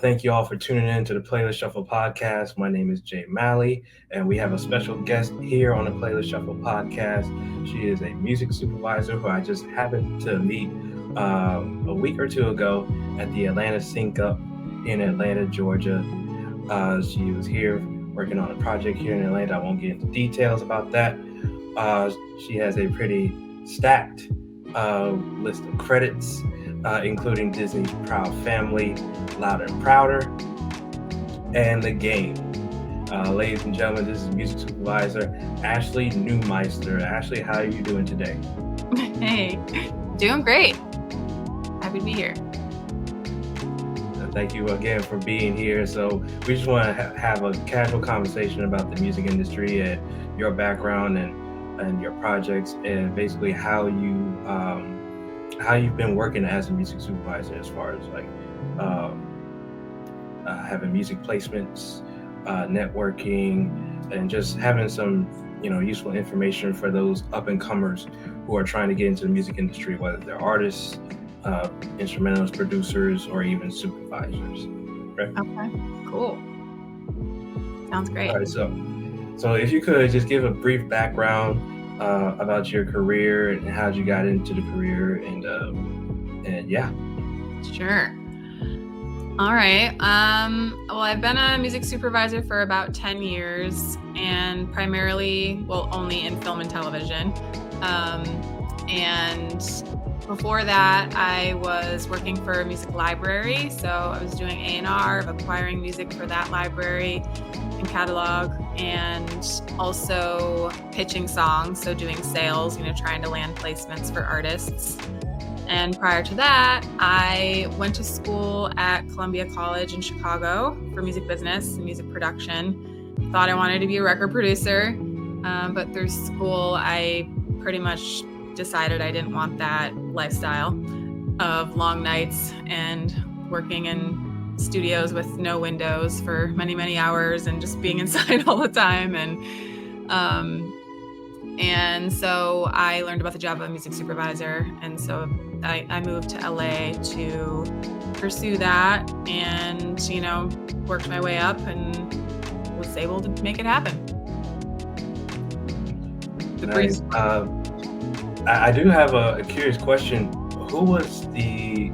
Thank you all for tuning in to the Playlist Shuffle podcast. My name is Jay Malley, and we have a special guest here on the Playlist Shuffle podcast. She is a music supervisor who I just happened to meet a week or two ago at the Atlanta Sync Up in Atlanta, Georgia. She was here working on a project here in Atlanta. I won't get into details about that. She has a pretty stacked list of credits, including Disney's Proud Family, Louder and Prouder, and The Game. Ladies and gentlemen, this is music supervisor Ashley Neumeister. Ashley, how are you doing today? Hey, doing great. Happy to be here. Thank you again for being here. So we just want to have a casual conversation about the music industry and your background and your projects, and basically how you've been working as a music supervisor, as far as like having music placements, networking, and just having some useful information for those up and comers who are trying to get into the music industry, whether they're artists, instrumentalists, producers, or even supervisors. Right? Okay, cool. Sounds great. All right, so if you could just give a brief background about your career and how you got into the career, and yeah. Sure. All right. Well, I've been a music supervisor for about 10 years, and primarily, only in film and television. And before that, I was working for a music library. So I was doing A&R, of acquiring music for that library and catalog, and also pitching songs. So doing sales, trying to land placements for artists. And prior to that, I went to school at Columbia College in Chicago for music business and music production. Thought I wanted to be a record producer, but through school, I pretty much decided I didn't want that lifestyle of long nights and working in studios with no windows for many, many hours and just being inside all the time. And so I learned about the job of a music supervisor. And so I moved to LA to pursue that, and, worked my way up and was able to make it happen. Nice. I do have a curious question. What was the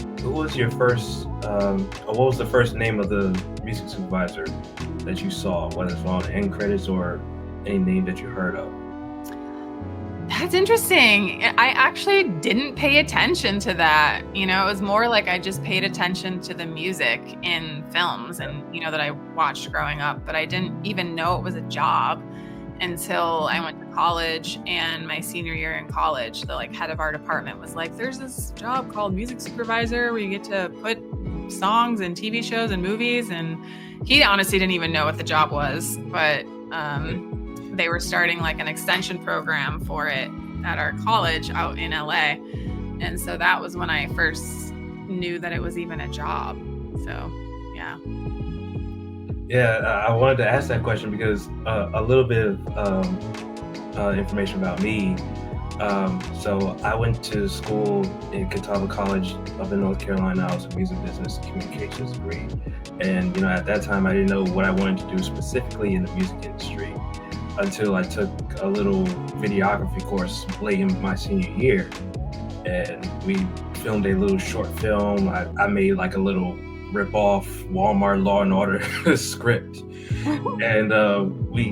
first name of the music supervisor that you saw, whether it's on the end credits or any name that you heard of? That's interesting. I actually didn't pay attention to that. It was more like I just paid attention to the music in films and, that I watched growing up, but I didn't even know it was a job until I went to college. And my senior year in college, the head of our department was like, there's this job called music supervisor where you get to put songs and TV shows and movies. And he honestly didn't even know what the job was, but they were starting an extension program for it at our college out in LA. And so that was when I first knew that it was even a job. So, yeah. Yeah, I wanted to ask that question because a little bit of information about me. So I went to school in Catawba College up in North Carolina. I was a music business and communications degree. And, at that time, I didn't know what I wanted to do specifically in the music industry until I took a little videography course late in my senior year. And we filmed a little short film. I made a little rip-off Walmart Law and Order script. And we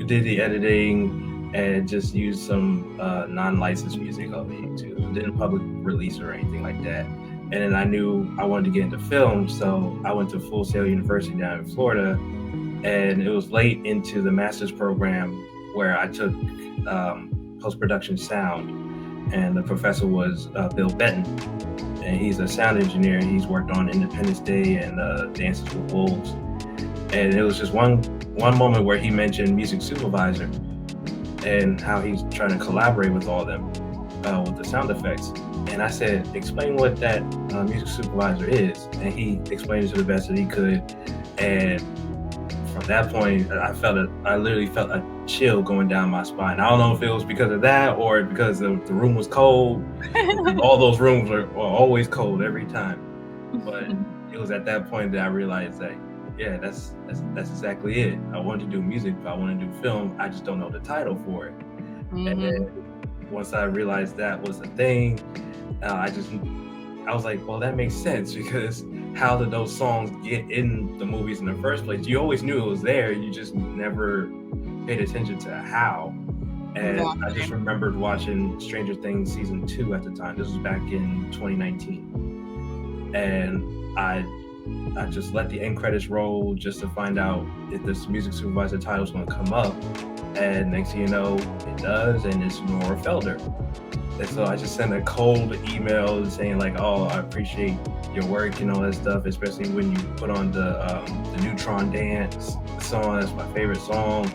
did the editing and just used some non-licensed music on YouTube. Didn't public release or anything like that. And then I knew I wanted to get into film, so I went to Full Sail University down in Florida. And it was late into the master's program where I took post-production sound, and the professor was Bill Benton, and he's a sound engineer, and he's worked on Independence Day and Dances with Wolves. And it was just one moment where he mentioned music supervisor and how he's trying to collaborate with all of them with the sound effects. And I said, explain what that music supervisor is. And he explained it to the best that he could. And from that point, I literally felt a chill going down my spine. I don't know if it was because of that or because the room was cold. All those rooms are always cold every time. But it was at that point that I realized that, yeah, that's exactly it. I wanted to do music, but I want to do film. I just don't know the title for it. And Hmm. then once I realized that was a thing, I was like, well, that makes sense because how did those songs get in the movies in the first place? You always knew it was there, you just never paid attention to how. And I just Exactly. remembered watching Stranger Things season 2 at the time. This was back in 2019, and I just let the end credits roll just to find out if this music supervisor title was going to come up. And next thing you know, it does, and it's Nora Felder. And so I just sent a cold email saying like, "Oh, I appreciate your work and all that stuff, especially when you put on the Neutron Dance song. That's my favorite song,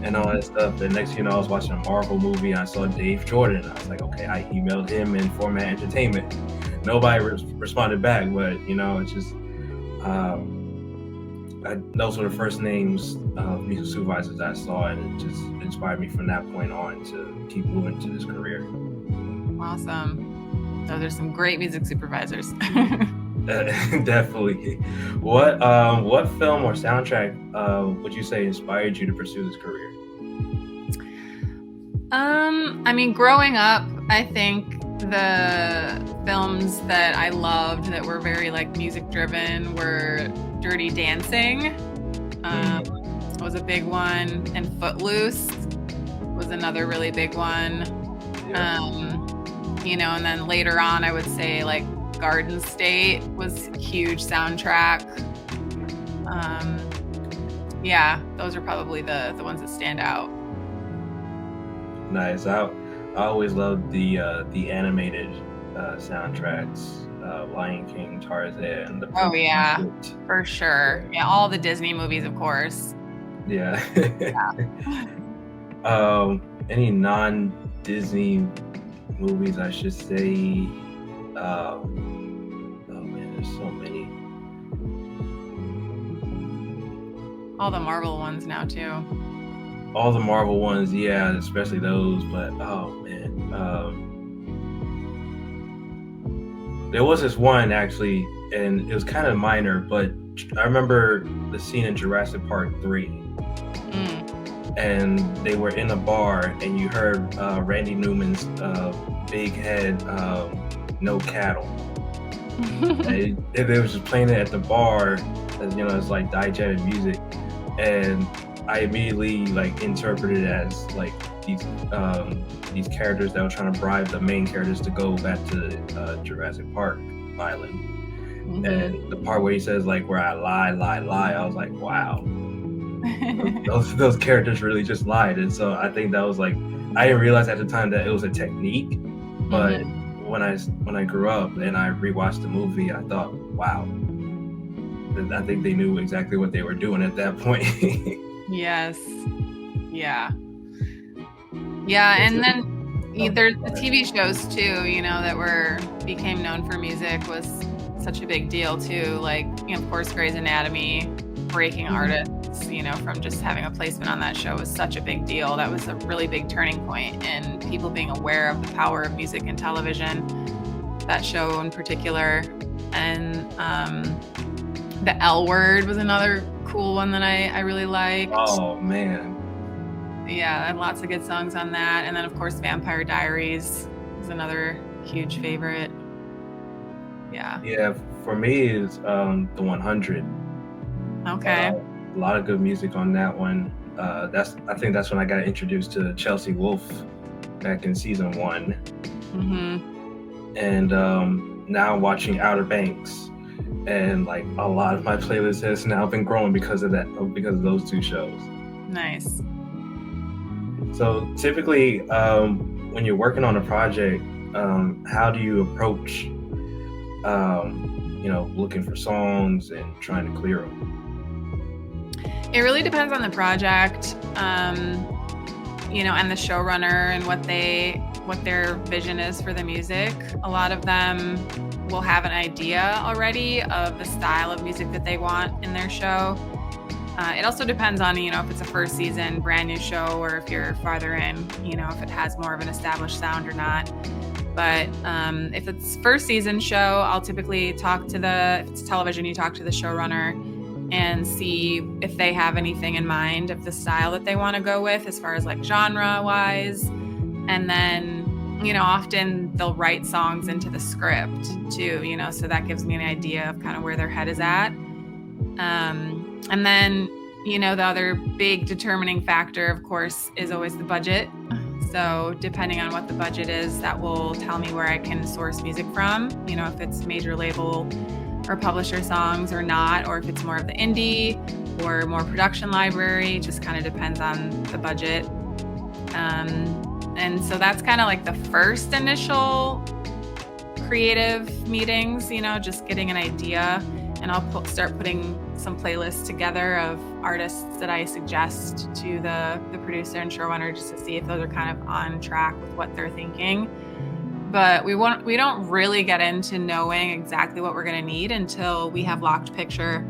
and all that stuff." And next thing you know, I was watching a Marvel movie and I saw Dave Jordan. I was like, "Okay." I emailed him in Format Entertainment. Nobody responded back, but it's just those were the first names of music supervisors I saw, and it just inspired me from that point on to keep moving to this career. Awesome. Those are some great music supervisors. Definitely. What film or soundtrack would you say inspired you to pursue this career? I mean, growing up, I think the films that I loved that were very like music driven were Dirty Dancing, Mm, was a big one, and Footloose was another really big one. yeah, And then later on, I would say like Garden State was huge soundtrack. Um, yeah, those are probably the ones that stand out. nice. I always loved the animated soundtracks, Lion King, Tarzan, The Oh Princess yeah, Egypt. for sure. Yeah, all the Disney movies, of course. Yeah. Yeah. Any non-Disney movies, I should say. Oh man, there's so many. All the Marvel ones now too. All the Marvel ones, yeah, especially those. But oh man, there was this one actually, and it was kind of minor, but I remember the scene in Jurassic Park 3, Mm. and they were in a bar, and you heard Randy Newman's "Big Head, No Cattle." And they was just playing it at the bar, as it's like diegetic music, and I immediately like interpreted it as like these characters that were trying to bribe the main characters to go back to Jurassic Park Island. Hmm. And the part where he says like where I lie, lie, lie, I was like, wow, those characters really just lied. And so I think that was like I didn't realize at the time that it was a technique, but Hmm. when I grew up and I rewatched the movie, I thought, wow, I think they knew exactly what they were doing at that point. Yes. Yeah. Yeah, Is and it? then Oh, there's go the ahead. TV shows too, that were became known for music was such a big deal too. Like, of course, Grey's Anatomy, Breaking Mhm. Artists, from just having a placement on that show was such a big deal. That was a really big turning point in people being aware of the power of music and television, that show in particular. And The L Word was another cool one that I really liked. Oh man. Yeah, and lots of good songs on that. And then, of course, Vampire Diaries is another huge favorite. Yeah. Yeah, for me is the 100. Okay. Uh, a lot of good music on that one. I think that's when I got introduced to Chelsea Wolfe back in season 1, Hmm. and now watching Outer Banks, and like a lot of my playlist has now been growing because of that, because of those two shows. Nice. So typically, when you're working on a project, how do you approach, looking for songs and trying to clear them? It really depends on the project, and the showrunner and what their vision is for the music. A lot of them will have an idea already of the style of music that they want in their show. It also depends on, if it's a first season brand new show or if you're farther in, if it has more of an established sound or not. But if it's first season show, I'll typically talk to if it's television, you talk to the showrunner and see if they have anything in mind of the style that they want to go with as far as like genre wise. And then, often they'll write songs into the script too, so that gives me an idea of kind of where their head is at. And then, the other big determining factor, of course, is always the budget. So depending on what the budget is, that will tell me where I can source music from, if it's major label or publisher songs or not, or if it's more of the indie or more production library, just kind of depends on the budget. And so that's kind of like the first initial creative meetings, just getting an idea. And I'll start putting some playlists together of artists that I suggest to the producer and showrunner just to see if those are kind of on track with what they're thinking. But we don't really get into knowing exactly what we're going to need until we have locked picture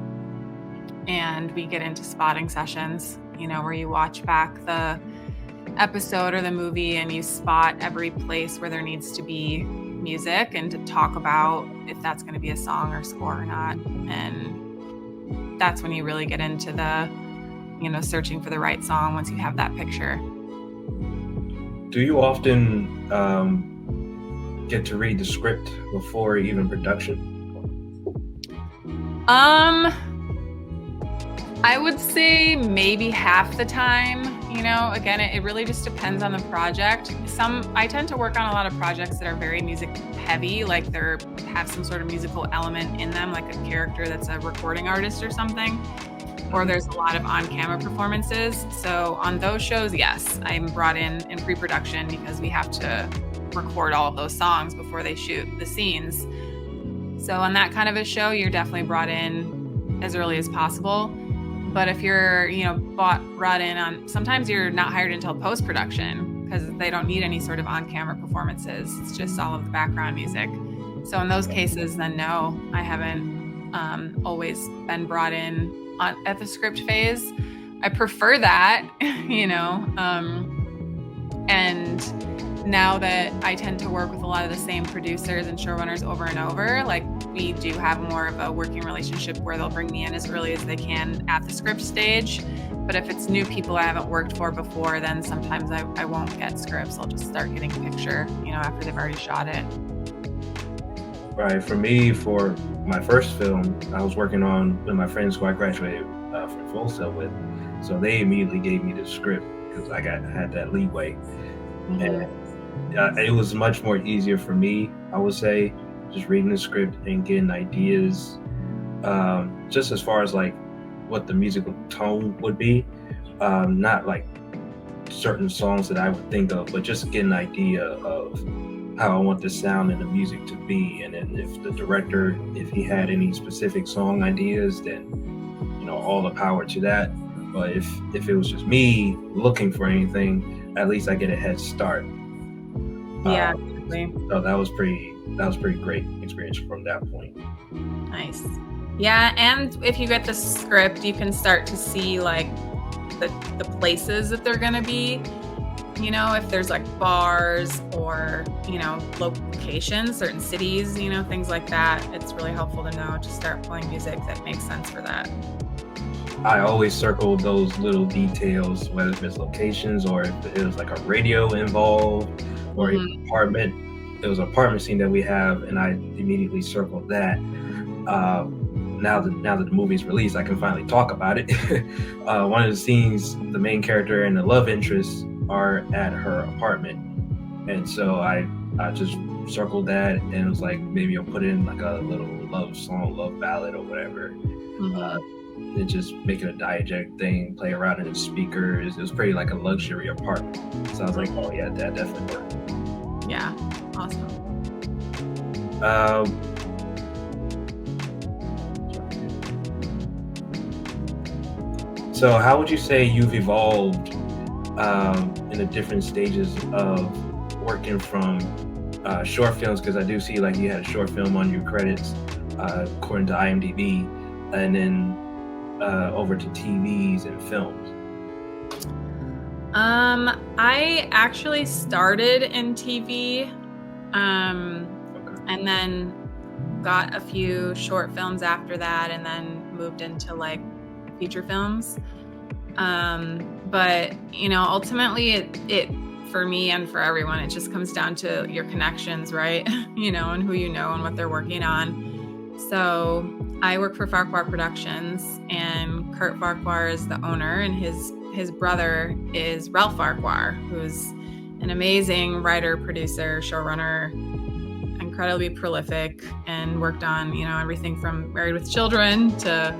and we get into spotting sessions, where you watch back the episode or the movie and you spot every place where there needs to be music and to talk about if that's going to be a song or score or not. And that's when you really get into the, searching for the right song once you have that picture. Do you often get to read the script before even production? I would say maybe half the time. Again, it really just depends on the project. I tend to work on a lot of projects that are very music heavy, like have some sort of musical element in them, like a character that's a recording artist or something, or there's a lot of on-camera performances. So on those shows, yes, I'm brought in pre-production because we have to record all of those songs before they shoot the scenes. So on that kind of a show, you're definitely brought in as early as possible. But if you're, brought in on, sometimes you're not hired until post-production because they don't need any sort of on-camera performances. It's just all of the background music. So in those cases, then no, I haven't always been brought in at the script phase. I prefer that, and now that I tend to work with a lot of the same producers and showrunners over and over, like we do have more of a working relationship where they'll bring me in as early as they can at the script stage. But if it's new people I haven't worked for before, then sometimes I won't get scripts. I'll just start getting a picture, after they've already shot it. Right. For me, for my first film, I was working on with my friends who I graduated from Full Sail with. So they immediately gave me the script because I had that leeway. Mm-hmm. And it was much more easier for me, I would say, just reading the script and getting ideas, just as far as like what the musical tone would be, not like certain songs that I would think of, but just get an idea of how I want the sound and the music to be. And then if the director, if he had any specific song ideas, then all the power to that. But if it was just me looking for anything, at least I get a head start. Yeah, definitely. So that was pretty great experience from that point. Nice. Yeah, and if you get the script, you can start to see like the places that they're gonna be. If there's like bars or locations, certain cities, things like that. It's really helpful to know to start playing music that makes sense for that. I always circle those little details, whether it's locations or if it was like a radio involved or an apartment. There was an apartment scene that we have, and I immediately circled that. Now that the movie's released, I can finally talk about it. One of the scenes, the main character and the love interest are at her apartment, and so I just circled that, and it was like maybe I'll put in like a little love song, love ballad or whatever. And just make it a diegetic thing, play around in the speakers. It was pretty like a luxury apartment. So I was like, oh yeah, that definitely worked. Yeah, awesome. So how would you say you've evolved in the different stages of working from short films? Because I do see like you had a short film on your credits, according to IMDb, and then over to TVs and films. I actually started in TV Okay. And then got a few short films after that, and then moved into like feature films. But ultimately it for me and for everyone, it just comes down to your connections, right? And who you know and what they're working on. So I work for Farquhar Productions, and Kurt Farquhar is the owner, and his brother is Ralph Farquhar, who's an amazing writer, producer, showrunner, incredibly prolific, and worked on everything from Married with Children to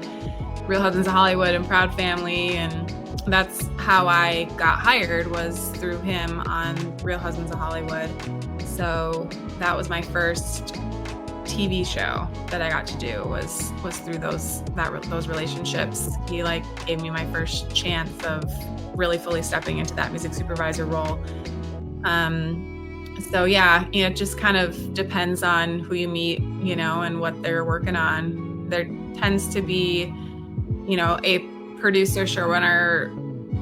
Real Husbands of Hollywood and Proud Family. And that's how I got hired, was through him on Real Husbands of Hollywood. So that was my first TV show that I got to do, was through those relationships. He gave me my first chance of really fully stepping into that music supervisor role. So yeah, it just kind of depends on who you meet, and what they're working on. There tends to be, a producer, showrunner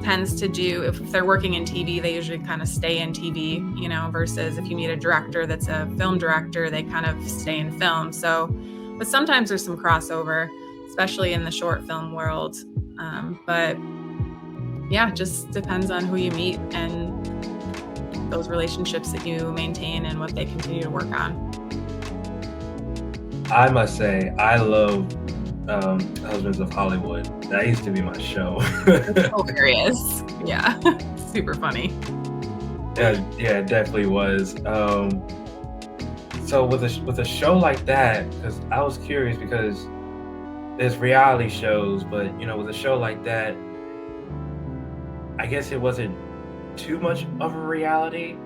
tends to do, if they're working in TV, they usually kind of stay in TV, versus if you meet a director that's a film director, they kind of stay in film. So, but sometimes there's some crossover, especially in the short film world. But yeah, it just depends on who you meet and those relationships that you maintain and what they continue to work on. I must say, I love Husbands of Hollywood. That used to be my show. It's hilarious. Yeah. Super funny. Yeah, it definitely was. So with a show like that, because I was curious, because there's reality shows, but with a show like that, I guess it wasn't too much of a reality.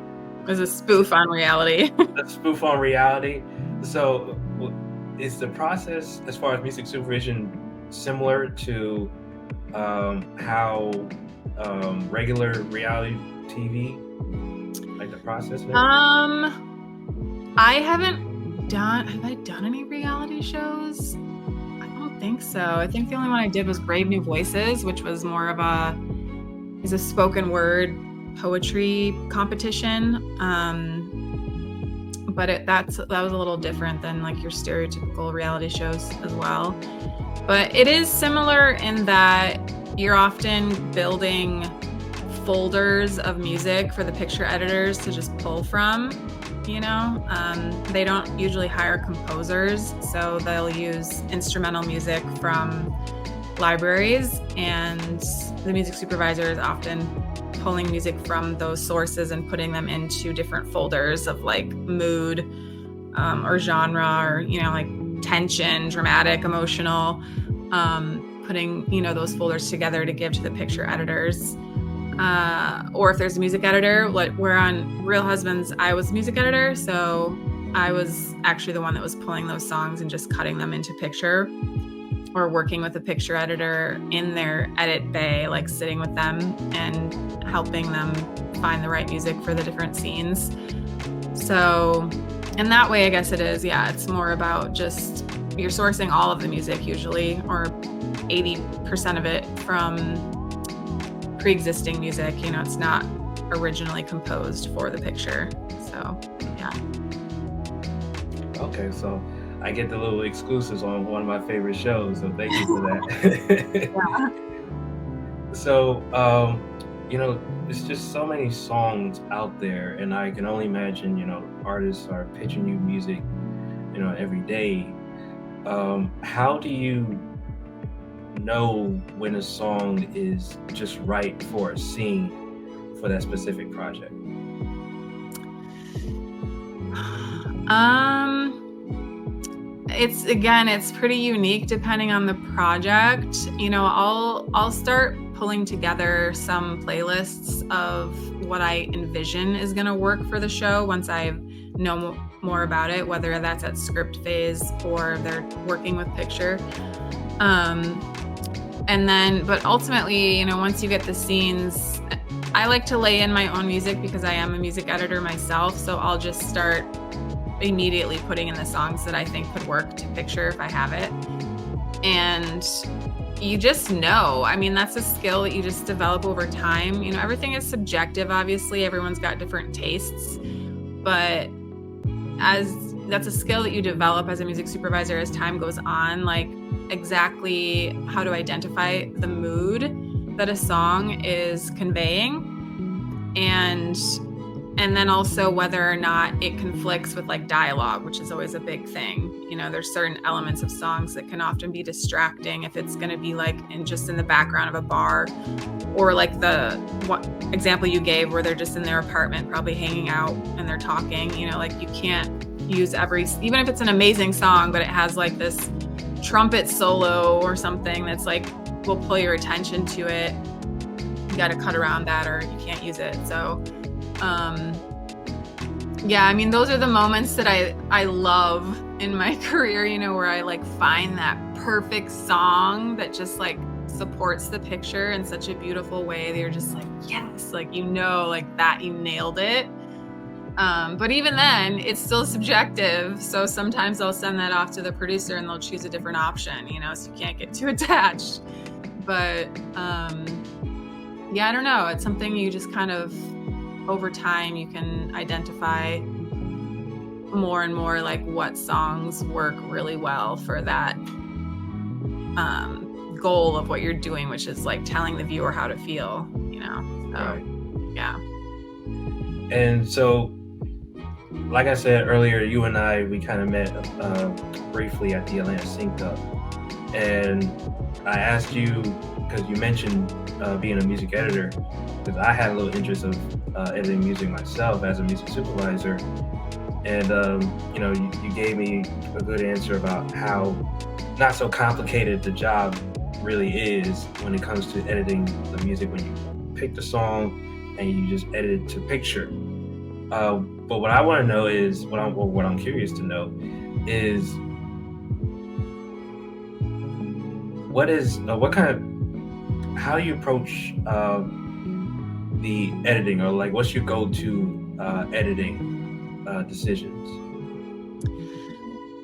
It was a spoof on reality. A spoof on reality. So is the process as far as music supervision similar to how regular reality TV, like the process? Maybe? I haven't done. Have I done any reality shows? I don't think so. I think the only one I did was Brave New Voices, which was more of a spoken word poetry competition. But that was a little different than like your stereotypical reality shows as well. But it is similar in that you're often building folders of music for the picture editors to just pull from. They don't usually hire composers, so they'll use instrumental music from libraries, and the music supervisor is often pulling music from those sources and putting them into different folders of like mood or genre, or like tension, dramatic, emotional, putting those folders together to give to the picture editors. Or if there's a music editor, like we're on Real Husbands, I was music editor, so I was actually the one that was pulling those songs and just cutting them into picture, or working with a picture editor in their edit bay, like sitting with them and helping them find the right music for the different scenes. So in that way, I guess it is, it's more about just, you're sourcing all of the music usually, or 80% of it from pre-existing music. It's not originally composed for the picture. So yeah. Okay, so I get the little exclusives on one of my favorite shows, so thank you for that. Yeah. So, there's just so many songs out there, and I can only imagine, artists are pitching you music, every day. How do you know when a song is just right for a scene for that specific project? It's pretty unique depending on the project. I'll start pulling together some playlists of what I envision is going to work for the show once I know more about it, whether that's at script phase or they're working with picture. And then, but ultimately, once you get the scenes, I like to lay in my own music because I am a music editor myself. So I'll just start immediately putting in the songs that I think could work to picture if I have it. And you just know, that's a skill that you just develop over time. Everything is subjective, obviously. Everyone's got different tastes, but that's a skill that you develop as a music supervisor as time goes on, like exactly how to identify the mood that a song is conveying, and then also whether or not it conflicts with like dialogue, which is always a big thing. There's certain elements of songs that can often be distracting if it's going to be like just in the background of a bar, or like what example you gave where they're just in their apartment probably hanging out and they're talking. Like you can't use even if it's an amazing song, but it has like this trumpet solo or something that's like will pull your attention to it. You got to cut around that, or you can't use it. So yeah, I mean, those are the moments that I love in my career, where I like find that perfect song that just like supports the picture in such a beautiful way that you're just like, yes, like, like that you nailed it. But even then it's still subjective. So sometimes I'll send that off to the producer and they'll choose a different option, so you can't get too attached. But yeah, I don't know. It's something you just kind of, over time, you can identify more and more like what songs work really well for that goal of what you're doing, which is like telling the viewer how to feel, so, Right. Yeah. And so, like I said earlier, you and we kind of met briefly at the Atlanta Sync Up, and I asked you, because you mentioned being a music editor, because I had a little interest of editing music myself as a music supervisor, and you gave me a good answer about how not so complicated the job really is when it comes to editing the music, when you pick the song and you just edit it to picture. But what I want to know is, what I'm curious to know is, how do you approach the editing, or like what's your go-to editing decisions?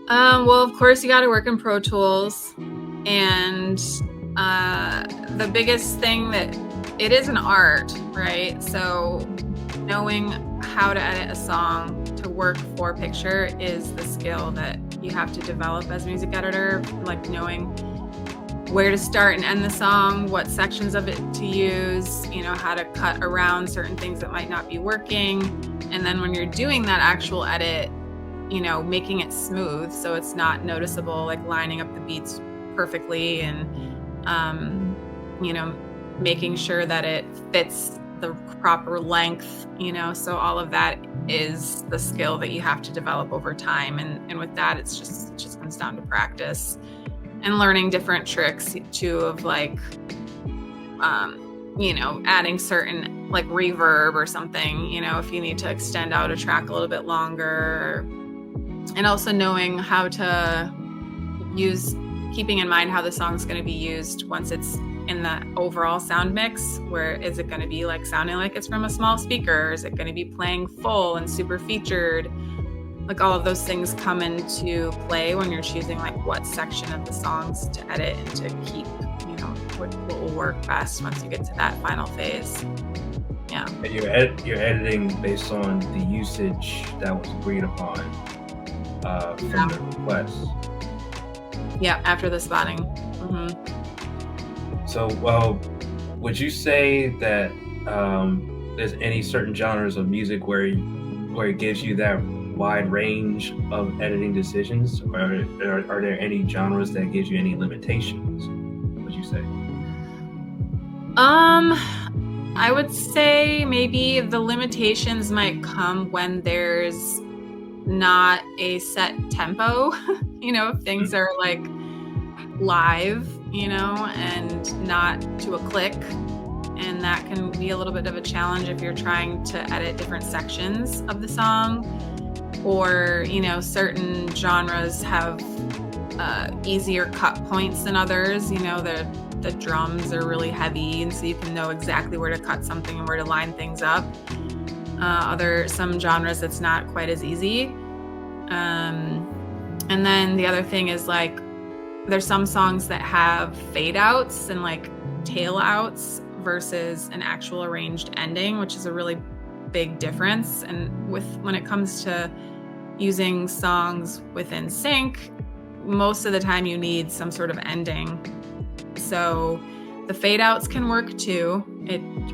Well, of course you got to work in Pro Tools, and the biggest thing that it is an art, right? So knowing how to edit a song to work for picture is the skill that you have to develop as a music editor, like knowing where to start and end the song, what sections of it to use, how to cut around certain things that might not be working. And then when you're doing that actual edit, making it smooth so it's not noticeable, like lining up the beats perfectly, and making sure that it fits the proper length, so all of that is the skill that you have to develop over time. And with that, it just comes down to practice and learning different tricks too, of like, adding certain like reverb or something, if you need to extend out a track a little bit longer, and also knowing how to keeping in mind how the song's going to be used once it's in the overall sound mix. Where is it going to be like sounding like it's from a small speaker? Is it going to be playing full and super featured? Like all of those things come into play when you're choosing like what section of the songs to edit and to keep, what will work best once you get to that final phase. Yeah. And you're editing based on the usage that was agreed upon from the request. Yeah, after the spotting. Mm-hmm. So, would you say that there's any certain genres of music where it gives you that wide range of editing decisions, or are there any genres that gives you any limitations, would you say? I would say maybe the limitations might come when there's not a set tempo, if things are like live, and not to a click. And that can be a little bit of a challenge if you're trying to edit different sections of the song, or, certain genres have easier cut points than others. The drums are really heavy, and so you can know exactly where to cut something and where to line things up. Some genres it's not quite as easy. And then the other thing is like, there's some songs that have fade outs and like tail outs versus an actual arranged ending, which is a really big difference. And when it comes to using songs within sync, most of the time you need some sort of ending. So the fade outs can work too,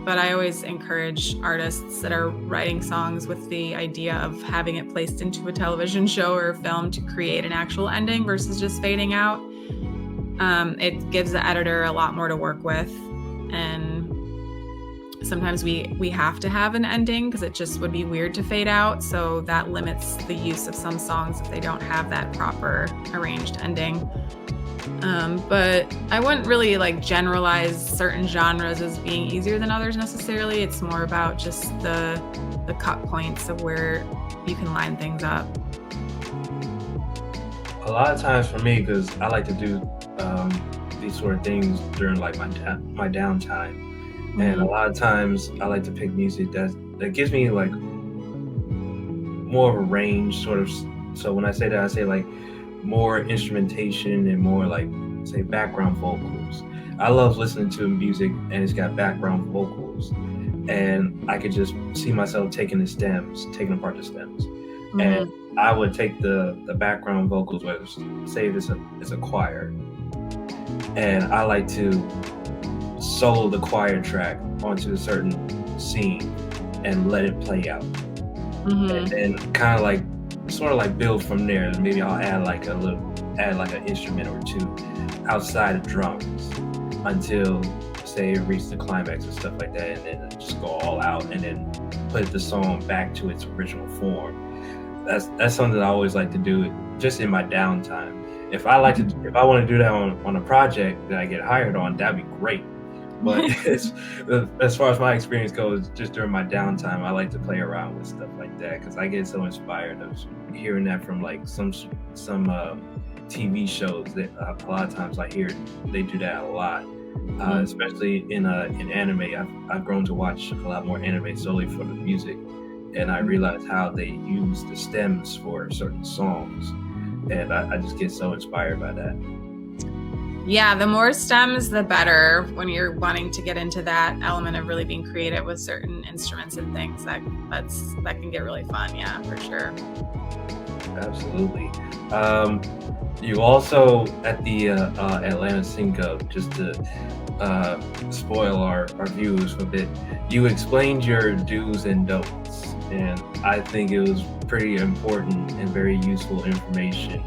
but I always encourage artists that are writing songs with the idea of having it placed into a television show or a film to create an actual ending versus just fading out. It gives the editor a lot more to work with, and sometimes we have to have an ending because it just would be weird to fade out, so that limits the use of some songs if they don't have that proper arranged ending. But I wouldn't really generalize certain genres as being easier than others necessarily. It's more about just the cut points of where you can line things up. A lot of times for me, because I like to do these sort of things during my downtime, and a lot of times I like to pick music that gives me more of a range, sort of. So when I say that, I say more instrumentation and more say background vocals. I love listening to music and it's got background vocals, and I could just see myself taking apart the stems, and I would take the background vocals, whether say it's a choir, and I like to solo the choir track onto a certain scene and let it play out, and then kind of sort of build from there. And maybe I'll add an instrument or two outside of drums until say it reaches the climax and stuff like that, and then just go all out and then put the song back to its original form. That's something that I always like to do just in my downtime. If I want to do that on a project that I get hired on, that'd be great. But as far as my experience goes, just during my downtime, I like to play around with stuff like that because I get so inspired of hearing that from some TV shows. That a lot of times I hear they do that a lot, especially in anime. I've grown to watch a lot more anime solely for the music, and I realize how they use the stems for certain songs, and I just get so inspired by that. Yeah, the more stems, the better when you're wanting to get into that element of really being creative with certain instruments and things. That can get really fun. Yeah, for sure. Absolutely. You also, at the Atlanta Sync Up, just to spoil our viewers a bit, you explained your do's and don'ts, and I think it was pretty important and very useful information.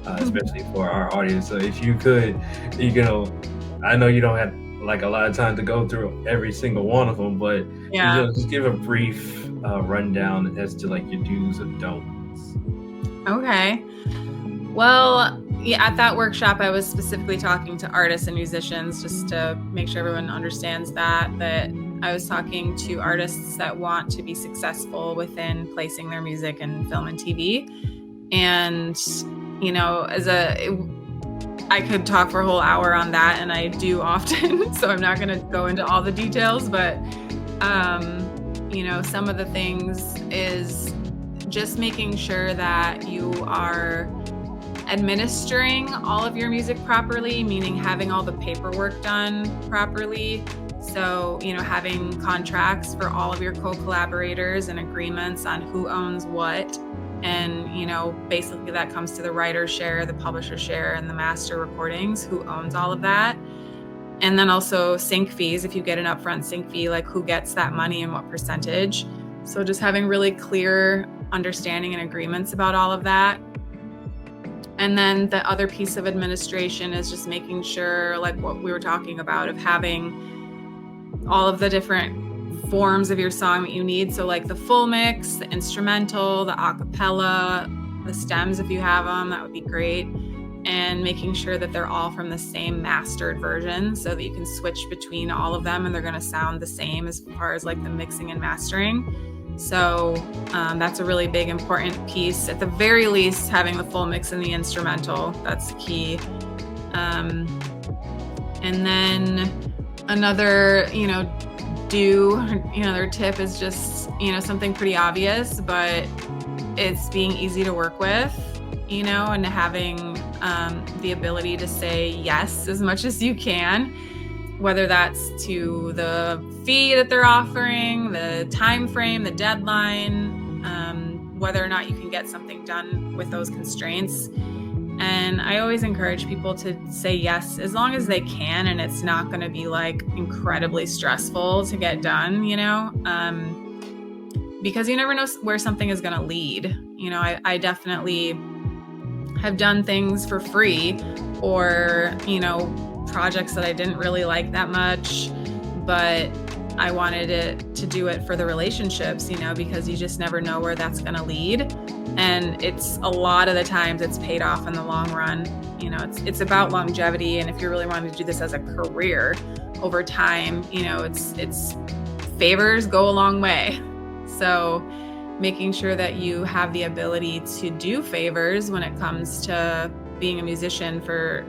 Especially for our audience. So if you could, I know you don't have a lot of time to go through every single one of them, but just give a brief rundown as to your do's and don'ts. Okay. Well, yeah, at that workshop, I was specifically talking to artists and musicians just to make sure everyone understands that I was talking to artists that want to be successful within placing their music in film and TV. And I could talk for a whole hour on that, and I do often, so I'm not going to go into all the details, but, some of the things is just making sure that you are administering all of your music properly, meaning having all the paperwork done properly. So, having contracts for all of your co-collaborators and agreements on who owns what. And, basically that comes to the writer share, the publisher share, and the master recordings, who owns all of that. And then also sync fees, if you get an upfront sync fee, who gets that money and what percentage. So just having really clear understanding and agreements about all of that. And then the other piece of administration is just making sure, what we were talking about, of having all of the different forms of your song that you need. So the full mix, the instrumental, the acapella, the stems if you have them, that would be great. And making sure that they're all from the same mastered version so that you can switch between all of them and they're going to sound the same as far as the mixing and mastering. So that's a really big important piece. At the very least, having the full mix and the instrumental, that's the key. And then another, another tip is just, something pretty obvious, but it's being easy to work with, and having the ability to say yes as much as you can, whether that's to the fee that they're offering, the time frame, the deadline, whether or not you can get something done with those constraints. And I always encourage people to say yes as long as they can, and it's not going to be like incredibly stressful to get done, because you never know where something is going to lead. I definitely have done things for free, or projects that I didn't really like that much, but I wanted to do it for the relationships, because you just never know where that's going to lead. And it's a lot of the times it's paid off in the long run. It's about longevity. And if you're really wanting to do this as a career over time, it's favors go a long way. So making sure that you have the ability to do favors when it comes to being a musician for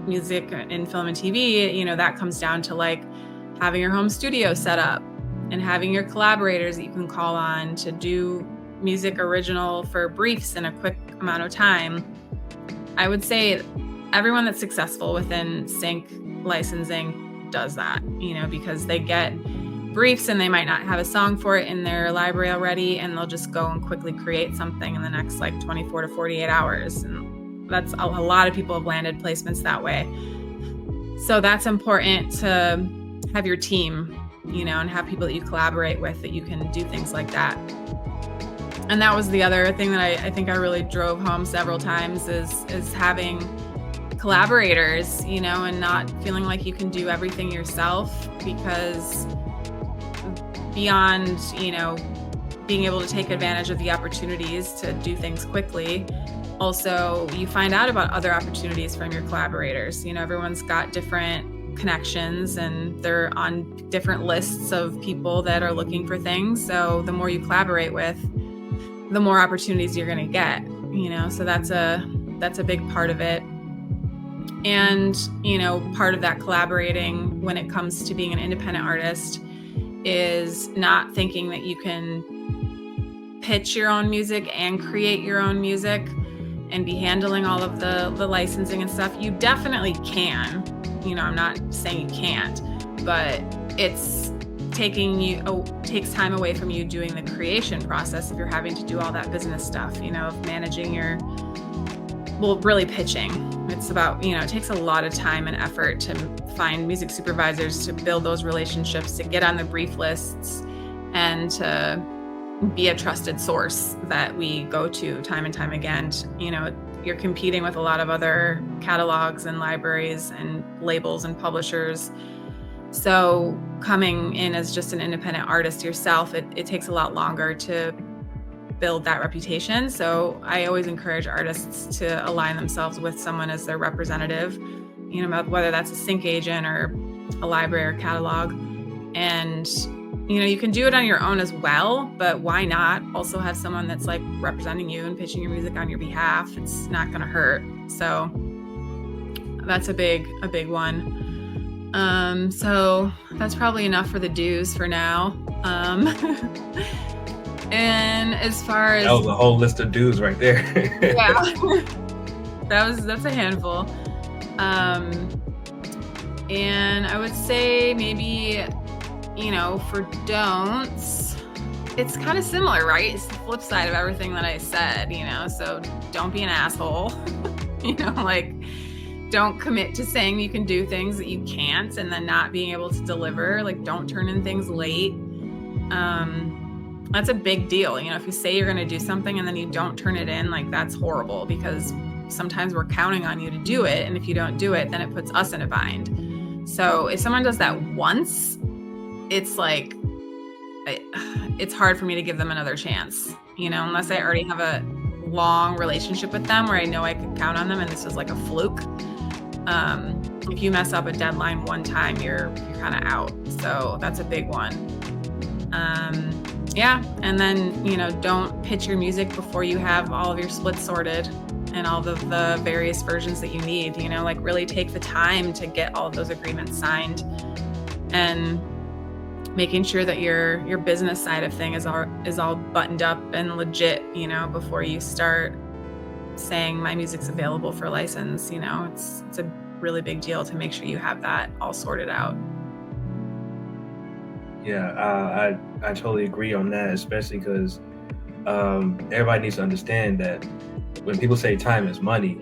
music in film and TV, that comes down to like having your home studio set up and having your collaborators that you can call on to do music original for briefs in a quick amount of time. I would say everyone that's successful within sync licensing does that, because they get briefs and they might not have a song for it in their library already, and they'll just go and quickly create something in the next like 24 to 48 hours. And that's a lot of people have landed placements that way. So that's important to have your team, and have people that you collaborate with that you can do things like that. And that was the other thing that I think I really drove home several times is having collaborators, and not feeling like you can do everything yourself, because beyond, being able to take advantage of the opportunities to do things quickly, also you find out about other opportunities from your collaborators. Everyone's got different connections and they're on different lists of people that are looking for things. So the more you collaborate with, the more opportunities you're going to get, so that's a big part of it. And, part of that collaborating when it comes to being an independent artist is not thinking that you can pitch your own music and create your own music and be handling all of the licensing and stuff. You definitely can, I'm not saying you can't, but it's takes time away from you doing the creation process if you're having to do all that business stuff, of managing really pitching. It's about, it takes a lot of time and effort to find music supervisors, to build those relationships, to get on the brief lists, and to be a trusted source that we go to time and time again. You're competing with a lot of other catalogs and libraries and labels and publishers. So coming in as just an independent artist yourself, it takes a lot longer to build that reputation. So I always encourage artists to align themselves with someone as their representative, whether that's a sync agent or a library or catalog. And, you can do it on your own as well, but why not also have someone that's like representing you and pitching your music on your behalf? It's not going to hurt. So that's a big one. So that's probably enough for the do's for now. And as far as that was a whole list of do's right there. Yeah, that's a handful. And I would say maybe, for don'ts, it's kind of similar, right? It's the flip side of everything that I said, so don't be an asshole, don't commit to saying you can do things that you can't and then not being able to deliver. Like, don't turn in things late. That's a big deal. If you say you're going to do something and then you don't turn it in, like, that's horrible, because sometimes we're counting on you to do it. And if you don't do it, then it puts us in a bind. So if someone does that once, it's like, it's hard for me to give them another chance, unless I already have a long relationship with them where I know I can count on them and this is like a fluke. If you mess up a deadline one time, you're kind of out. So that's a big one. And then, don't pitch your music before you have all of your splits sorted and all of the various versions that you need, really take the time to get all of those agreements signed, and making sure that your business side of thing is all buttoned up and legit, before you start saying my music's available for license. It's a really big deal to make sure you have that all sorted out. Yeah, I totally agree on that, especially because everybody needs to understand that when people say time is money,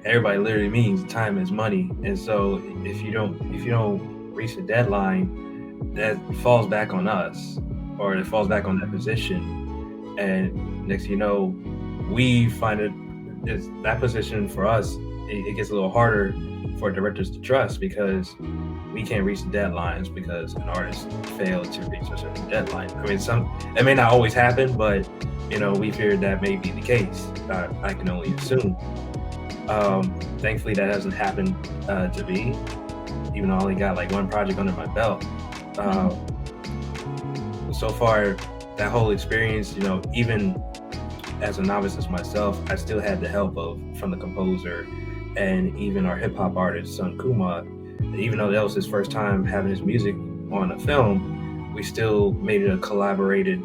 everybody literally means time is money. And so if you don't reach the deadline, that falls back on us, or it falls back on that position. And next thing you know, we find that position for us, it gets a little harder for directors to trust, because we can't reach the deadlines because an artist failed to reach a certain deadline. I mean, it may not always happen, but we fear that may be the case. I can only assume. Thankfully, that hasn't happened to me, even though I only got like one project under my belt. So far, that whole experience, even as a novice as myself, I still had the help from the composer and even our hip hop artist, Son Kuma. Even though that was his first time having his music on a film, we still made it a collaborative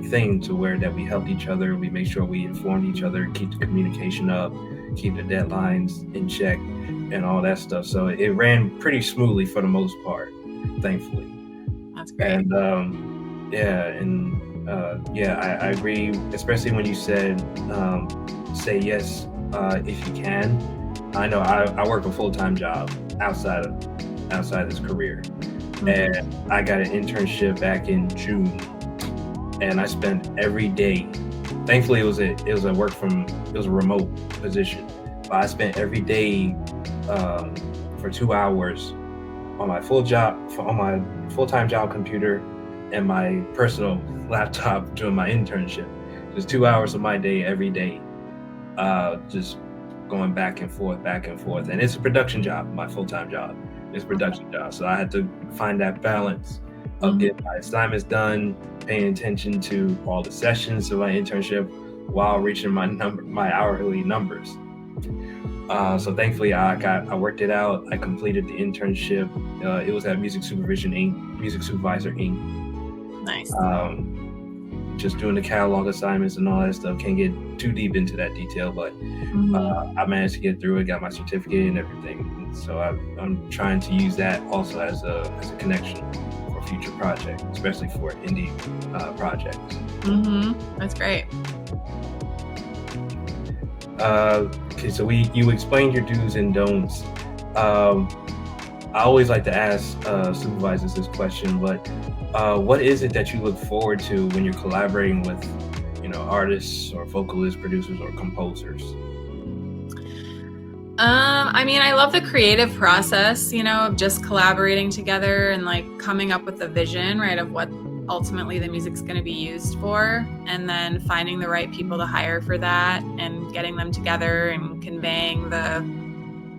thing, to where that we helped each other. We made sure we informed each other, keep the communication up, keep the deadlines in check, and all that stuff. So it ran pretty smoothly for the most part, thankfully. That's great. And I agree, especially when you said say yes if you can. I know I work a full-time job outside this career, and I got an internship back in June, and I spent every day. Thankfully, it was a remote position, but I spent every day for 2 hours on my full-time job computer and my personal laptop doing my internship. Just 2 hours of my day every day, just going back and forth. And it's a production job. My full-time job is a production job. So I had to find that balance of getting my assignments done, paying attention to all the sessions of my internship while reaching my hourly numbers. So thankfully I worked it out. I completed the internship. It was at Music Supervisor Inc. Nice. Just doing the catalog assignments and all that stuff. Can't get too deep into that detail, but I managed to get through it, got my certificate and everything. And so I'm trying to use that also as a connection for future projects, especially for indie projects. That's great. Okay, so you explained your do's and don'ts. I always like to ask supervisors this question, but what is it that you look forward to when you're collaborating with, artists or vocalists, producers, or composers? I love the creative process, of just collaborating together and like coming up with a vision, right, of what ultimately the music's going to be used for, and then finding the right people to hire for that and getting them together and conveying the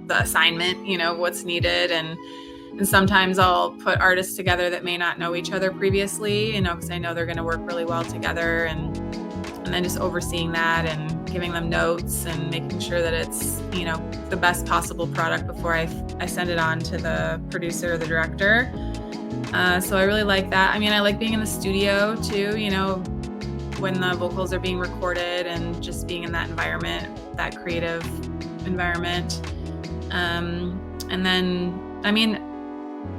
assignment, what's needed. And sometimes I'll put artists together that may not know each other previously, because I know they're going to work really well together, and then just overseeing that and giving them notes and making sure that it's, the best possible product before I send it on to the producer or the director. So I really like that. I like being in the studio too, when the vocals are being recorded, and just being in that environment, that creative environment. And then,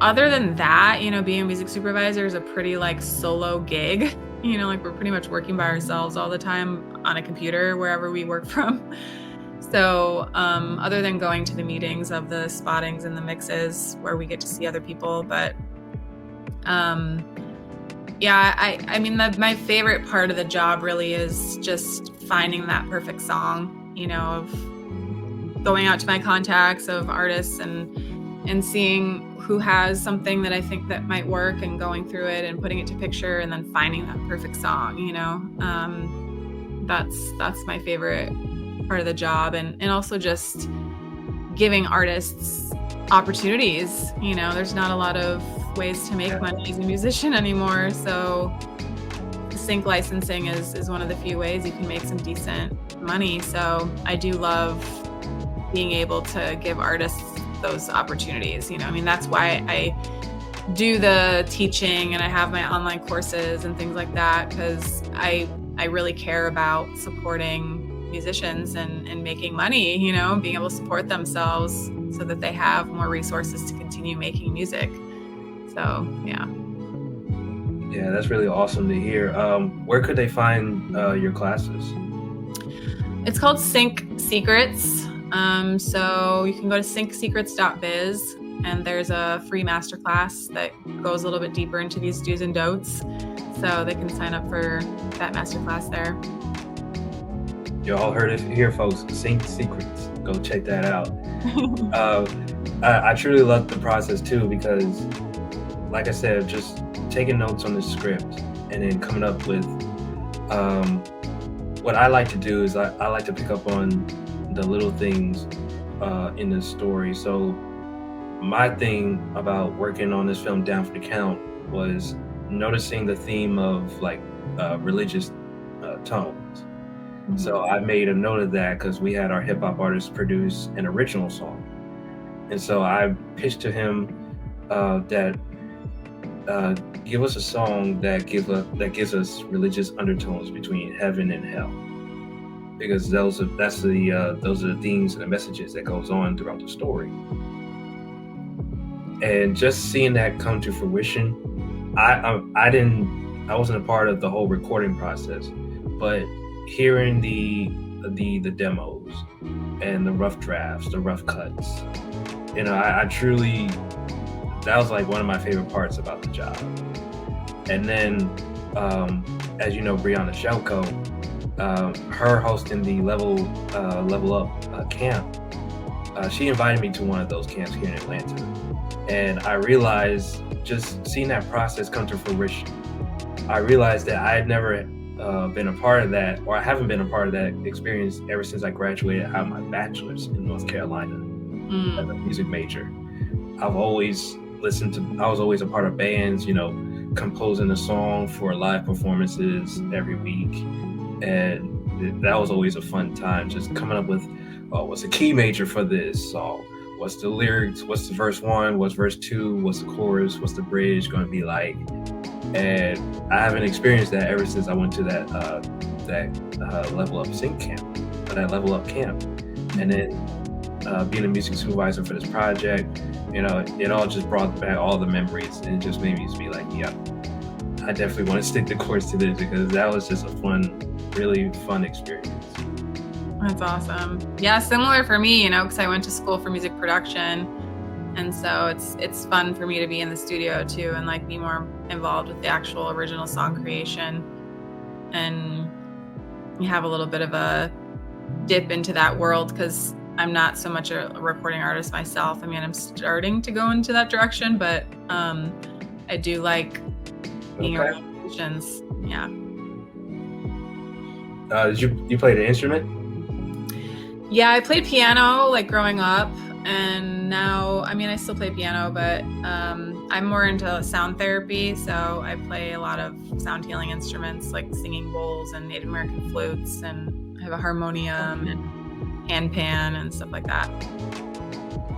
other than that, being a music supervisor is a pretty solo gig, we're pretty much working by ourselves all the time on a computer wherever we work from. So other than going to the meetings of the spottings and the mixes where we get to see other people, but my favorite part of the job really is just finding that perfect song, of going out to my contacts of artists and seeing who has something that I think that might work, and going through it and putting it to picture, and then finding that perfect song, that's my favorite part of the job. And also just giving artists opportunities. There's not a lot of ways to make money as a musician anymore. So sync licensing is one of the few ways you can make some decent money. So I do love being able to give artists those opportunities. That's why I do the teaching and I have my online courses and things like that, because I really care about supporting musicians and making money, being able to support themselves so that they have more resources to continue making music. So, yeah. Yeah, that's really awesome to hear. Where could they find your classes? It's called Sync Secrets. So you can go to syncsecrets.biz, and there's a free masterclass that goes a little bit deeper into these do's and don'ts. So they can sign up for that masterclass there. You all heard it here, folks. Sync Secrets. Go check that out. Uh, I truly love the process too because, like I said, just taking notes on the script and then coming up with what I like to do is I like to pick up on the little things in the story. So my thing about working on this film Down for the Count was noticing the theme of like religious tones. So I made a note of that because we had our hip hop artist produce an original song, and so I pitched to him that give us a song that gives us religious undertones between heaven and hell, because those are the themes and the messages that goes on throughout the story. And just seeing that come to fruition, I wasn't a part of the whole recording process, but hearing the demos and the rough drafts, the rough cuts, I truly, that was like one of my favorite parts about the job. And then, as you know, Brianna Shelko, her hosting the Level Up camp, she invited me to one of those camps here in Atlanta, and I realized, just seeing that process come to fruition, I realized that I had never been a part of that, or I haven't been a part of that experience ever since I graduated out of my bachelor's in North Carolina as a music major. I was always a part of bands, composing a song for live performances every week. And that was always a fun time, just coming up with, what's the key major for this song? What's the lyrics? What's the verse 1? What's verse 2? What's the chorus? What's the bridge going to be like? And I haven't experienced that ever since I went to that Level Up Sync camp, or that Level Up camp. And then being a music supervisor for this project, it all just brought back all the memories, and it just made me be like, yeah, I definitely want to stick the course to this, because that was just a really fun experience. That's awesome. Yeah, similar for me, because I went to school for music production. And so it's fun for me to be in the studio too, and like be more involved with the actual original song creation. And you have a little bit of a dip into that world, because I'm not so much a recording artist myself. I mean, I'm starting to go into that direction, but I do like being around musicians. Yeah. Did you play the instrument? Yeah, I played piano like growing up, and now, I still play piano, but I'm more into sound therapy, so I play a lot of sound healing instruments like singing bowls and Native American flutes, and I have a harmonium and handpan and stuff like that.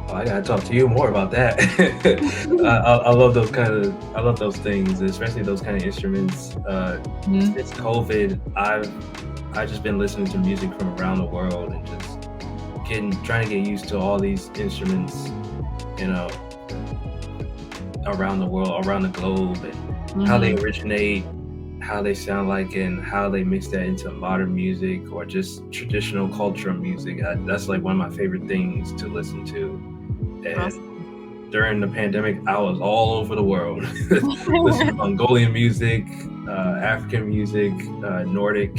Oh, I gotta talk to you more about that. I love those things, especially those kind of instruments. Since COVID, I've just been listening to music from around the world and just trying to get used to all these instruments, around the world, around the globe, and how they originate, how they sound like, and how they mix that into modern music or just traditional cultural music. That's like one of my favorite things to listen to. And during the pandemic, I was all over the world, listening to Mongolian music, African music, Nordic.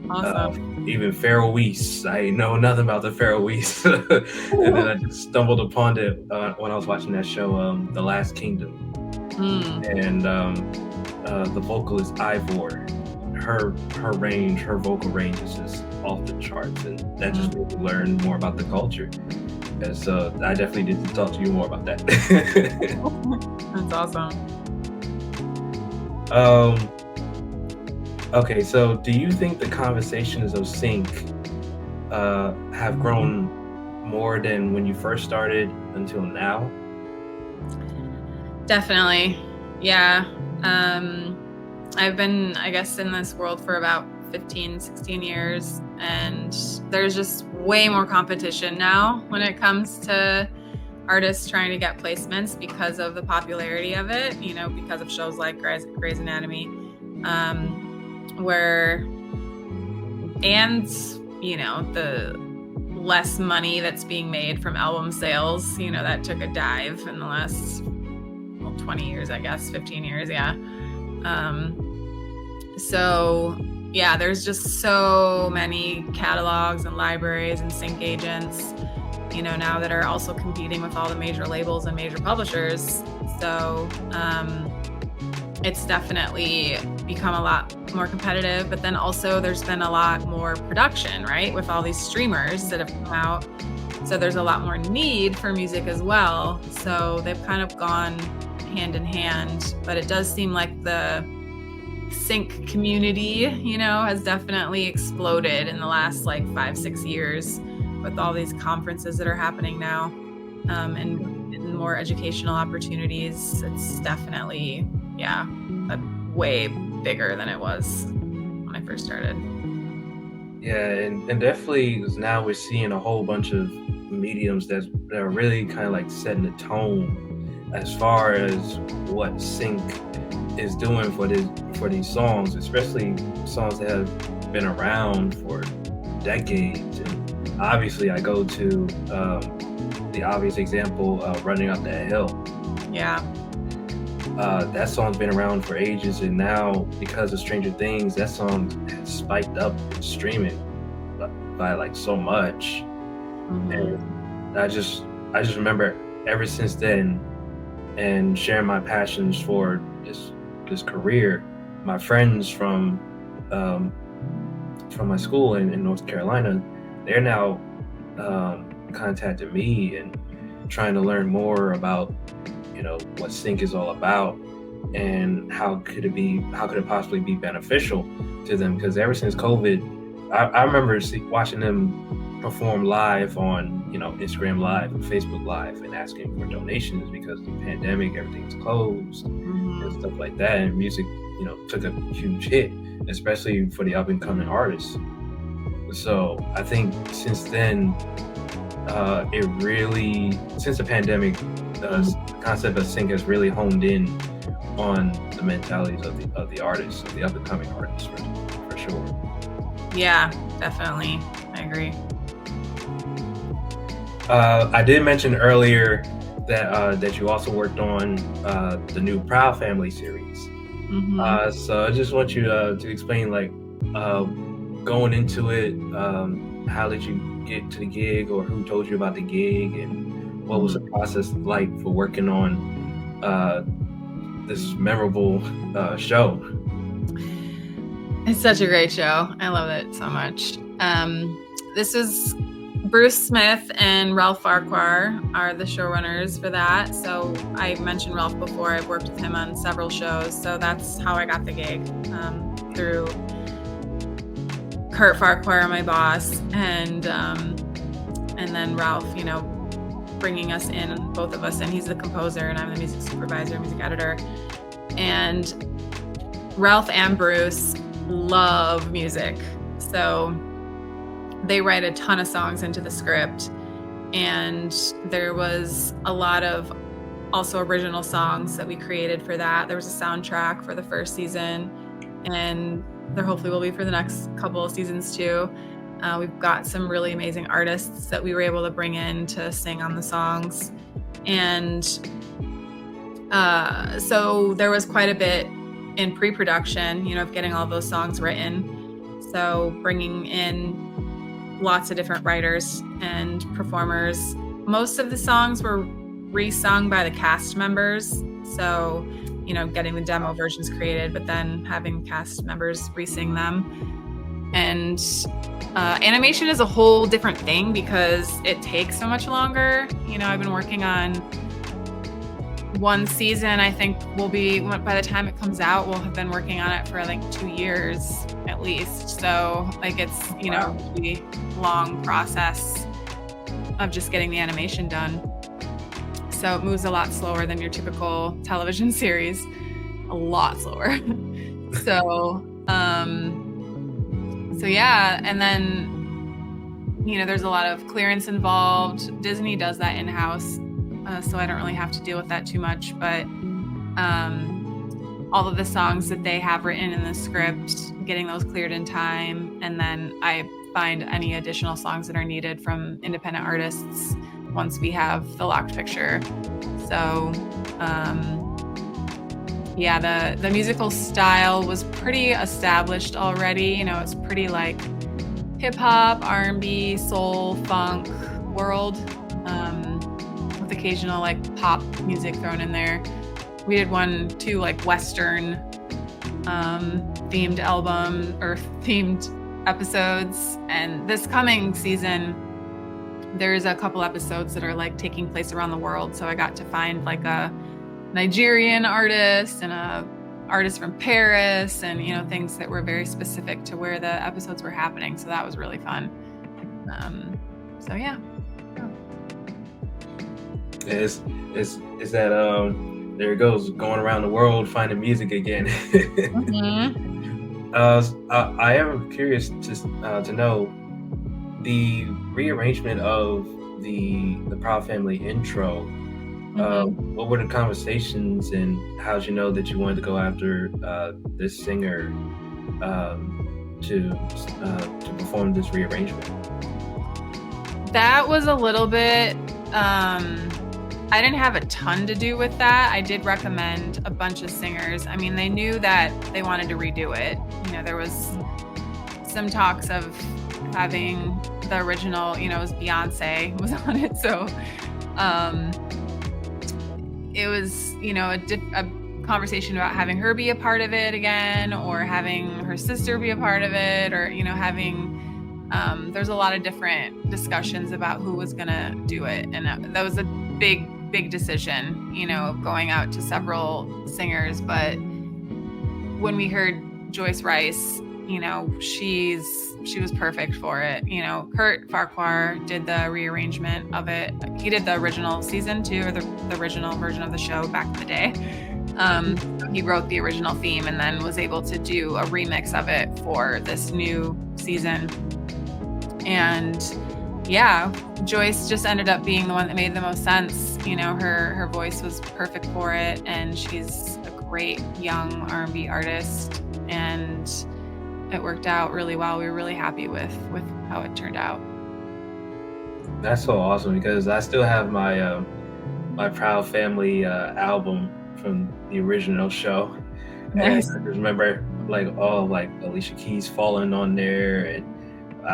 Awesome. Even Faroese. I know nothing about the Faroese. And then I just stumbled upon it when I was watching that show, The Last Kingdom. And the vocalist Ivor, her vocal range is just off the charts, and that just made me learn more about the culture. And so I definitely need to talk to you more about that. That's awesome. Okay, so do you think the conversations of Sync have grown more than when you first started until now? Definitely. Yeah. I've been, I guess, in this world for about 15, 16 years, and there's just way more competition now when it comes to artists trying to get placements because of the popularity of it, you know, because of shows like Grey's Anatomy, and, you know, the less money that's being made from album sales, you know, that took a dive in the last 20 years, I guess, 15 years. Yeah. So yeah, there's just so many catalogs and libraries and sync agents, you know, now that are also competing with all the major labels and major publishers. So it's definitely become a lot more competitive, but then also there's been a lot more production, right? With all these streamers that have come out. So there's a lot more need for music as well. So they've kind of gone hand in hand, but it does seem like the sync community, you know, has definitely exploded in the last like 5-6 years with all these conferences that are happening now, and more educational opportunities. It's definitely, yeah, way bigger than it was when I first started. Yeah, and definitely now we're seeing a whole bunch of mediums that are really kind of like setting the tone as far as what sync is doing for these songs, especially songs that have been around for decades. And obviously, I go to the obvious example of "Running Up That Hill." Yeah. That song's been around for ages, and now because of Stranger Things, that song has spiked up in streaming by like so much. Mm-hmm. And I just remember ever since then, and sharing my passions for this career. My friends from my school in North Carolina, they're now contacting me and trying to learn more about, you know, what sync is all about and how could it possibly be beneficial to them. Because ever since COVID, I remember watching them perform live on, you know, Instagram Live and Facebook Live and asking for donations because of the pandemic, everything's closed and stuff like that. And music, you know, took a huge hit, especially for the up and coming artists. So I think since then, since the pandemic, the concept of sync has really honed in on the mentalities of the artists, of the up and coming artists, for sure. Yeah, definitely. I agree. I did mention earlier that you also worked on the new Proud Family series. Mm-hmm. So I just want you to explain, like, going into it, how did you get to the gig, or who told you about the gig, and what was the process like for working on this memorable show? It's such a great show. I love it so much. This is Bruce Smith and Ralph Farquhar are the showrunners for that. So I mentioned Ralph before. I've worked with him on several shows. So that's how I got the gig, through Kurt Farquhar, my boss, and then Ralph, you know, bringing us in, both of us, and he's the composer and I'm the music supervisor, music editor. And Ralph and Bruce love music. So they write a ton of songs into the script, and there was a lot of also original songs that we created for that. There was a soundtrack for the first season, and there hopefully will be for the next couple of seasons too. We've got some really amazing artists that we were able to bring in to sing on the songs. And so there was quite a bit in pre-production, you know, of getting all those songs written. So bringing in lots of different writers and performers. Most of the songs were re-sung by the cast members. So, you know, getting the demo versions created, but then having cast members re-sing them. And animation is a whole different thing because it takes so much longer. You know, I've been working on one season. I think by the time it comes out, we'll have been working on it for like 2 years at least. So like it's, you know, a really long process of just getting the animation done. So it moves a lot slower than your typical television series, a lot slower. So yeah, and then, you know, there's a lot of clearance involved. Disney does that in-house. so I don't really have to deal with that too much. But all of the songs that they have written in the script, getting those cleared in time, and then I find any additional songs that are needed from independent artists once we have the locked picture. So yeah, the musical style was pretty established already. You know, it's pretty like hip hop, R&B, soul, funk world, with occasional like pop music thrown in there. We did one too, like Western themed album or themed episodes. And this coming season, there's a couple episodes that are like taking place around the world. So I got to find like a Nigerian artist and a artist from Paris, and you know, things that were very specific to where the episodes were happening. So that was really fun. So yeah. Is that there it goes, going around the world finding music again. Mm-hmm. I am curious to know the rearrangement of the Proud Family intro. What were the conversations, and how'd you know that you wanted to go after this singer to perform this rearrangement? That was a little bit. I didn't have a ton to do with that. I did recommend a bunch of singers. I mean, they knew that they wanted to redo it. You know, there was some talks of having the original, you know, it was Beyonce was on it. So it was, you know, a conversation about having her be a part of it again, or having her sister be a part of it, or, you know, having, there's a lot of different discussions about who was going to do it. And that was a big decision, you know, going out to several singers. But when we heard Joyce Rice, you know, she was perfect for it. You know, Kurt Farquhar did the rearrangement of it. He did the original season 2, or the original version of the show back in the day. He wrote the original theme and then was able to do a remix of it for this new season. And yeah, Joyce just ended up being the one that made the most sense. You know, her voice was perfect for it, and she's a great young R&B artist, and it worked out really well. We were really happy with how it turned out. That's so awesome, because I still have my my Proud Family album from the original show. Nice. And I just remember like all like Alicia Keys falling on there, and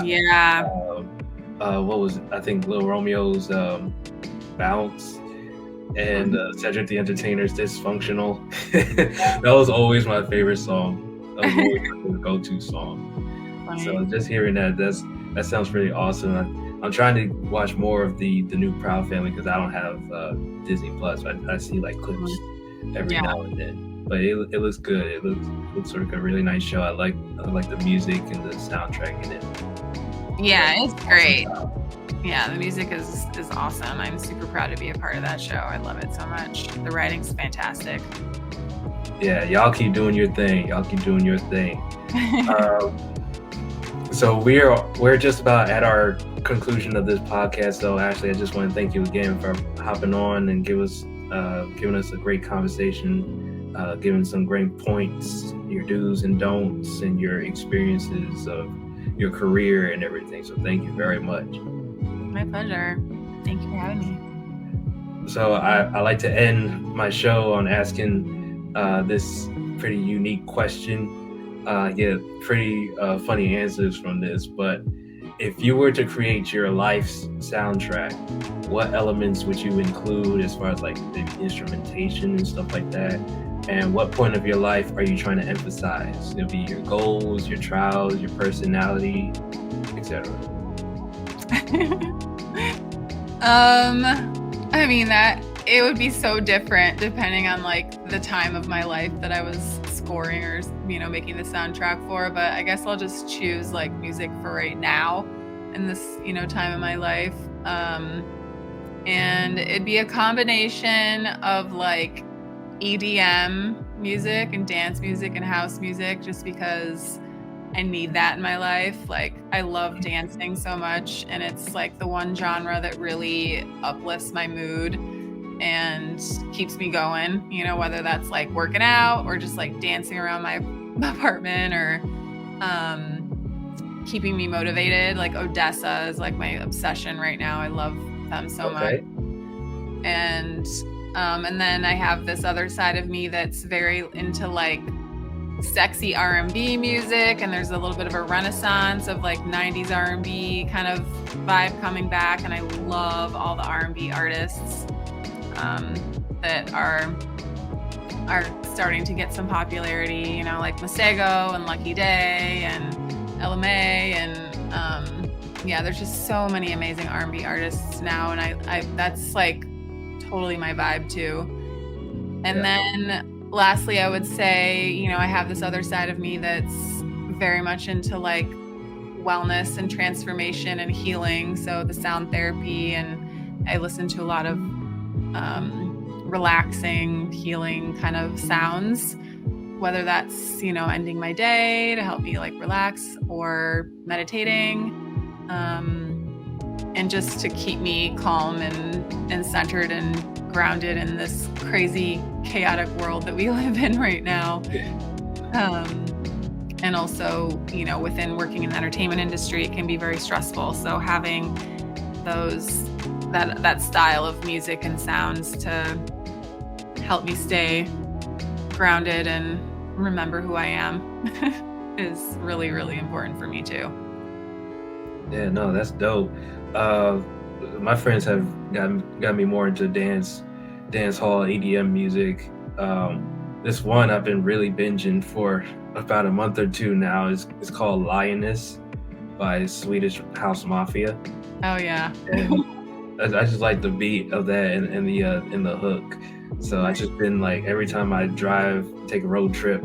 yeah. What was it? I think Lil Romeo's Bounce, and Cedric the Entertainer's Dysfunctional. That was always my favorite song. That was always my favorite go-to song. Funny. So just hearing that sounds pretty awesome. I'm trying to watch more of the new Proud Family, because I don't have Disney Plus. I see like clips every now and then, but it looks good. It looks like a really nice show. I like the music and the soundtrack in it. Yeah, it's great. Yeah, the music is awesome. I'm super proud to be a part of that show. I love it so much. The writing's fantastic. Yeah, y'all keep doing your thing. So we're just about at our conclusion of this podcast. So Ashley, I just want to thank you again for hopping on and giving us a great conversation, giving some great points, your do's and don'ts, and your experiences of your career and everything. So thank you very much. My pleasure. Thank you for having me. So I like to end my show on asking this pretty unique question. Get pretty funny answers from this, but if you were to create your life's soundtrack, what elements would you include as far as like the instrumentation and stuff like that? And what point of your life are you trying to emphasize? It'll be your goals, your trials, your personality, etc. I mean, that it would be so different depending on like the time of my life that I was scoring or, you know, making the soundtrack for. But I guess I'll just choose like music for right now in this, you know, time of my life. And it'd be a combination of like EDM music and dance music and house music, just because I need that in my life. Like, I love dancing so much, and it's like the one genre that really uplifts my mood. and keeps me going, whether that's like working out or just like dancing around my apartment or keeping me motivated. Like Odessa is like my obsession right now. I love them so much. And then I have this other side of me that's very into like sexy R&B music, and there's a little bit of a renaissance of like 90s R&B kind of vibe coming back, and I love all the R&B artists that are starting to get some popularity, like Masego and Lucky Day and Ella Mai, and there's just so many amazing R&B artists now, and I that's like totally my vibe too. And then lastly, I would say, I have this other side of me that's very much into like wellness and transformation and healing. So the sound therapy, and I listen to a lot of relaxing, healing kind of sounds, whether that's, ending my day to help me like relax, or meditating, and just to keep me calm and centered and grounded in this crazy, chaotic world that we live in right now. And also, within working in the entertainment industry, it can be very stressful. So having that style of music and sounds to help me stay grounded and remember who I am is really, really important for me too. Yeah, no, that's dope. My friends have got me more into dance hall, EDM music. This one I've been really binging for about a month or two now. It's called Lioness by Swedish House Mafia. Oh yeah. And I just like the beat of that and the hook. So I just been like, every time I take a road trip,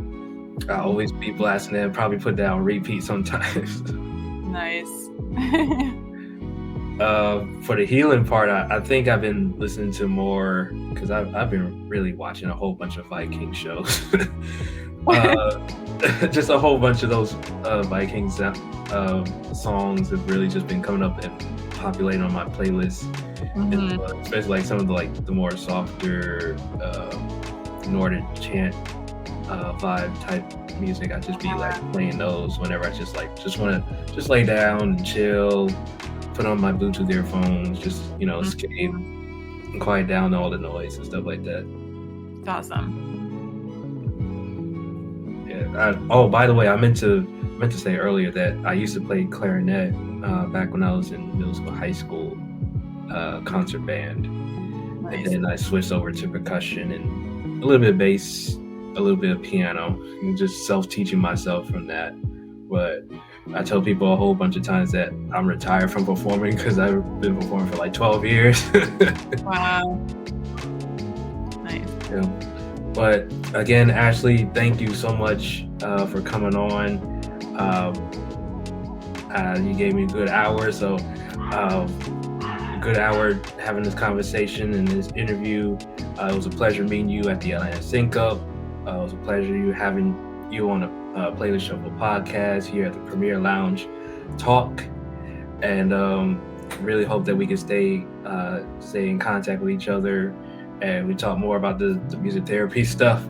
I always be blasting that, probably put that on repeat sometimes. Nice. For the healing part, I think I've been listening to more, because I've been really watching a whole bunch of Viking shows. Just a whole bunch of those Viking songs have really just been coming up and populating on my playlist. And, especially like some of the more softer Nordic chant vibe type music. I just be like playing those whenever I just want to lay down and chill, put on my Bluetooth earphones, just escape and quiet down all the noise and stuff like that. It's awesome. Yeah. By the way, I meant to say earlier that I used to play clarinet back when I was in middle school, high school, concert band. Nice. And then I switched over to percussion and a little bit of bass, a little bit of piano, and just self-teaching myself from that. But I tell people a whole bunch of times that I'm retired from performing, because I've been performing for like 12 years. Wow. Nice. Yeah. But again, Ashley, thank you so much for coming on. You gave me a good hour, so good hour having this conversation and this interview. It was a pleasure meeting you at the Atlanta Sync Up. It was a pleasure having you on a Playlist Shuffle podcast here at the Premier Lounge Talk, and really hope that we can stay in contact with each other, and we talk more about the music therapy stuff.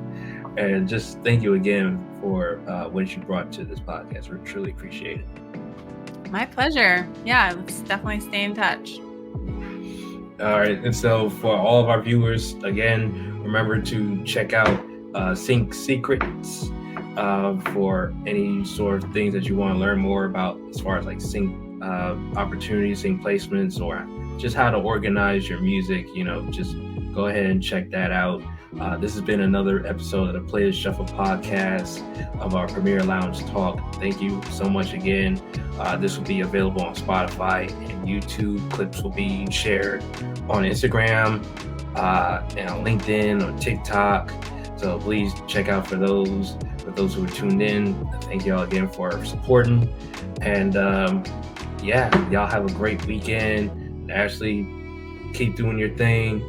And just thank you again for what you brought to this podcast. We truly appreciate it. My pleasure. Yeah, let's definitely stay in touch. All right, and so for all of our viewers, again, remember to check out Sync Secrets for any sort of things that you want to learn more about, as far as like sync opportunities, sync placements, or just how to organize your music. Just go ahead and check that out. This has been another episode of the Playlist Shuffle podcast of our Premier Lounge Talk. Thank you so much again. This will be available on Spotify and YouTube. Clips will be shared on Instagram and on LinkedIn or TikTok. So please check out for those who are tuned in. Thank you all again for supporting. And y'all have a great weekend. Ashley, keep doing your thing.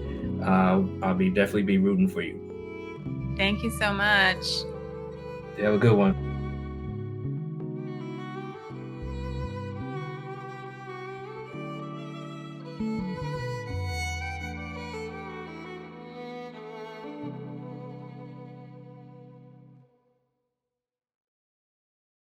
I'll definitely be rooting for you. Thank you so much. You have a good one.